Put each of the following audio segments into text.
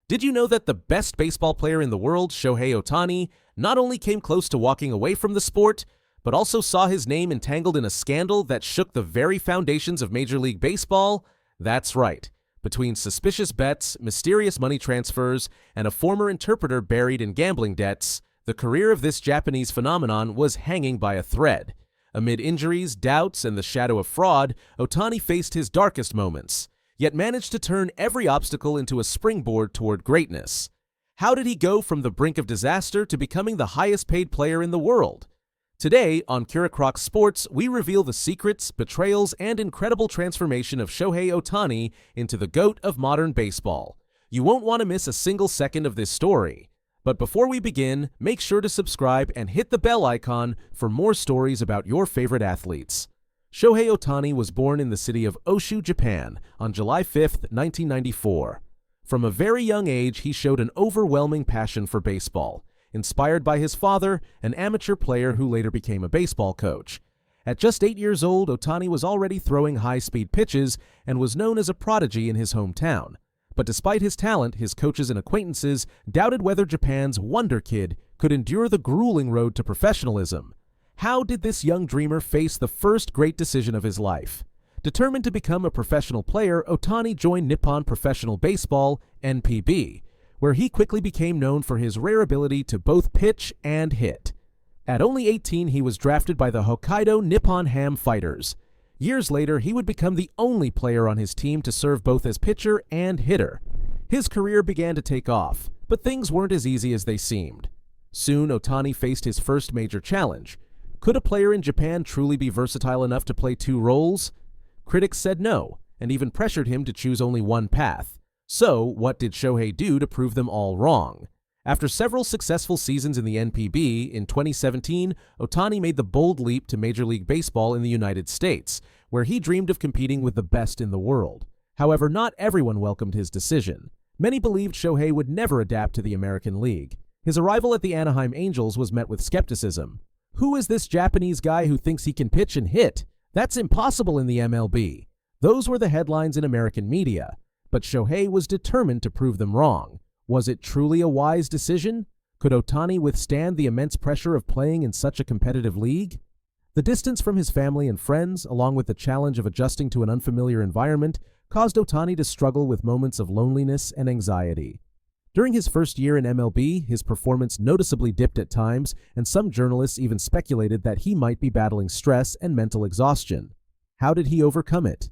Did you know that the best baseball player in the world, Shohei Ohtani, not only came close to walking away from the sport, but also saw his name entangled in a scandal that shook the very foundations of Major League Baseball? That's right. Between suspicious bets, mysterious money transfers, and a former interpreter buried in gambling debts, the career of this Japanese phenomenon was hanging by a thread. Amid injuries, doubts, and the shadow of fraud, Ohtani faced his darkest moments, yet managed to turn every obstacle into a springboard toward greatness. How did he go from the brink of disaster to becoming the highest-paid player in the world? Today, on Curicrux Sports, we reveal the secrets, betrayals, and incredible transformation of Shohei Ohtani into the GOAT of modern baseball. You won't want to miss a single second of this story. But before we begin, make sure to subscribe and hit the bell icon for more stories about your favorite athletes. Shohei Ohtani was born in the city of Oshu, Japan, on July 5, 1994. From a very young age, he showed an overwhelming passion for baseball, inspired by his father, an amateur player who later became a baseball coach. At just 8 years old, Ohtani was already throwing high-speed pitches and was known as a prodigy in his hometown. But despite his talent, his coaches and acquaintances doubted whether Japan's wonder kid could endure the grueling road to professionalism. How did this young dreamer face the first great decision of his life? Determined to become a professional player, Ohtani joined Nippon Professional Baseball, NPB, where he quickly became known for his rare ability to both pitch and hit. At only 18, he was drafted by the Hokkaido Nippon Ham Fighters. Years later, he would become the only player on his team to serve both as pitcher and hitter. His career began to take off, but things weren't as easy as they seemed. Soon, Ohtani faced his first major challenge. Could a player in Japan truly be versatile enough to play two roles? Critics said no, and even pressured him to choose only one path. So, what did Shohei do to prove them all wrong? After several successful seasons in the NPB, in 2017, Ohtani made the bold leap to Major League Baseball in the United States, where he dreamed of competing with the best in the world. However, not everyone welcomed his decision. Many believed Shohei would never adapt to the American League. His arrival at the Anaheim Angels was met with skepticism. Who is this Japanese guy who thinks he can pitch and hit? That's impossible in the MLB. Those were the headlines in American media. But Shohei was determined to prove them wrong. Was it truly a wise decision? Could Ohtani withstand the immense pressure of playing in such a competitive league? The distance from his family and friends, along with the challenge of adjusting to an unfamiliar environment, caused Ohtani to struggle with moments of loneliness and anxiety. During his first year in MLB, his performance noticeably dipped at times, and some journalists even speculated that he might be battling stress and mental exhaustion. How did he overcome it?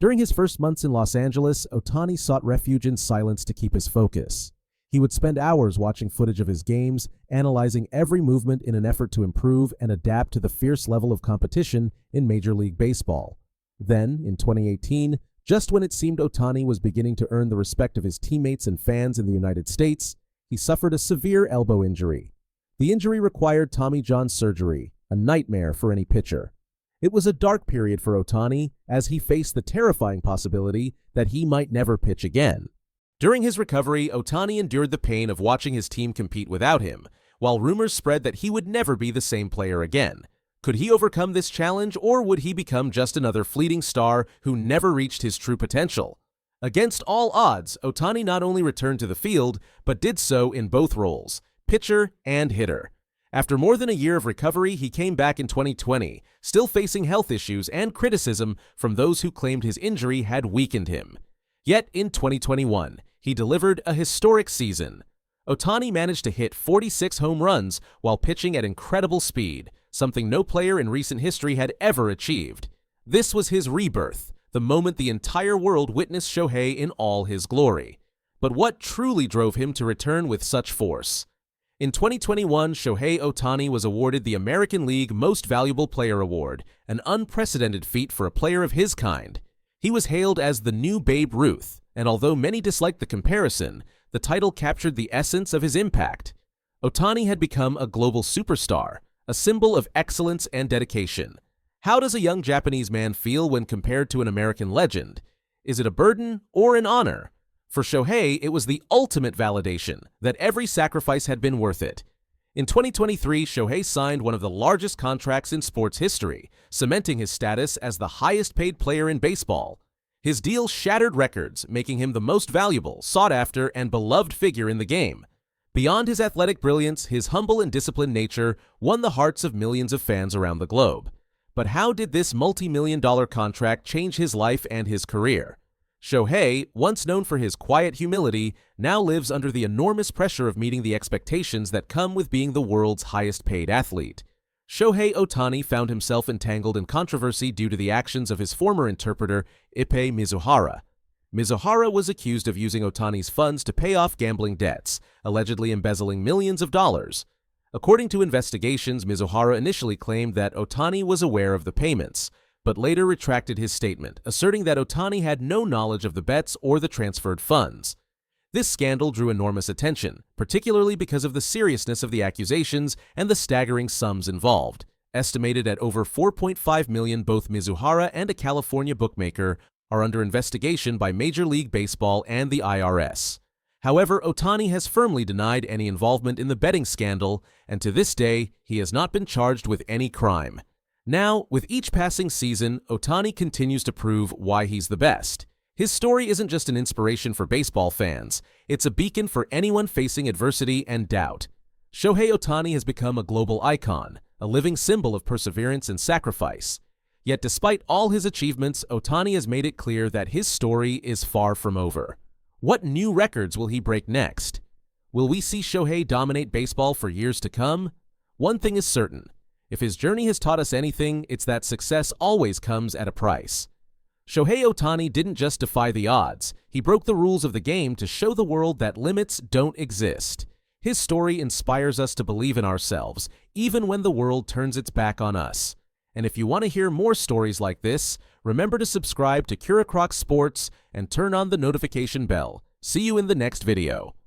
During his first months in Los Angeles, Ohtani sought refuge in silence to keep his focus. He would spend hours watching footage of his games, analyzing every movement in an effort to improve and adapt to the fierce level of competition in Major League Baseball. Then, in 2018, just when it seemed Ohtani was beginning to earn the respect of his teammates and fans in the United States, he suffered a severe elbow injury. The injury required Tommy John surgery, a nightmare for any pitcher. It was a dark period for Ohtani, as he faced the terrifying possibility that he might never pitch again. During his recovery, Ohtani endured the pain of watching his team compete without him, while rumors spread that he would never be the same player again. Could he overcome this challenge, or would he become just another fleeting star who never reached his true potential? Against all odds, Ohtani not only returned to the field, but did so in both roles, pitcher and hitter. After more than a year of recovery, he came back in 2020, still facing health issues and criticism from those who claimed his injury had weakened him. Yet in 2021, he delivered a historic season. Ohtani managed to hit 46 home runs while pitching at incredible speed, something no player in recent history had ever achieved. This was his rebirth, the moment the entire world witnessed Shohei in all his glory. But what truly drove him to return with such force? In 2021, Shohei Ohtani was awarded the American League Most Valuable Player Award, an unprecedented feat for a player of his kind. He was hailed as the new Babe Ruth, and although many disliked the comparison, the title captured the essence of his impact. Ohtani had become a global superstar, a symbol of excellence and dedication. How does a young Japanese man feel when compared to an American legend? Is it a burden or an honor? For Shohei, it was the ultimate validation that every sacrifice had been worth it. In 2023, Shohei signed one of the largest contracts in sports history, cementing his status as the highest-paid player in baseball. His deal shattered records, making him the most valuable, sought-after, and beloved figure in the game. Beyond his athletic brilliance, his humble and disciplined nature won the hearts of millions of fans around the globe. But how did this multi-million-dollar contract change his life and his career? Shohei, once known for his quiet humility, now lives under the enormous pressure of meeting the expectations that come with being the world's highest-paid athlete. Shohei Ohtani found himself entangled in controversy due to the actions of his former interpreter, Ippei Mizuhara. Mizuhara was accused of using Ohtani's funds to pay off gambling debts, allegedly embezzling millions of dollars. According to investigations, Mizuhara initially claimed that Ohtani was aware of the payments, but later retracted his statement, asserting that Ohtani had no knowledge of the bets or the transferred funds. This scandal drew enormous attention, particularly because of the seriousness of the accusations and the staggering sums involved. Estimated at over $4.5 million, both Mizuhara and a California bookmaker are under investigation by Major League Baseball and the IRS. However, Ohtani has firmly denied any involvement in the betting scandal, and to this day, he has not been charged with any crime. Now, with each passing season, Ohtani continues to prove why he's the best. His story isn't just an inspiration for baseball fans, it's a beacon for anyone facing adversity and doubt. Shohei Ohtani has become a global icon, a living symbol of perseverance and sacrifice. Yet despite all his achievements, Ohtani has made it clear that his story is far from over. What new records will he break next? Will we see Shohei dominate baseball for years to come? One thing is certain. If his journey has taught us anything, it's that success always comes at a price. Shohei Ohtani didn't just defy the odds, he broke the rules of the game to show the world that limits don't exist. His story inspires us to believe in ourselves, even when the world turns its back on us. And if you want to hear more stories like this, remember to subscribe to Curicrux Sports and turn on the notification bell. See you in the next video.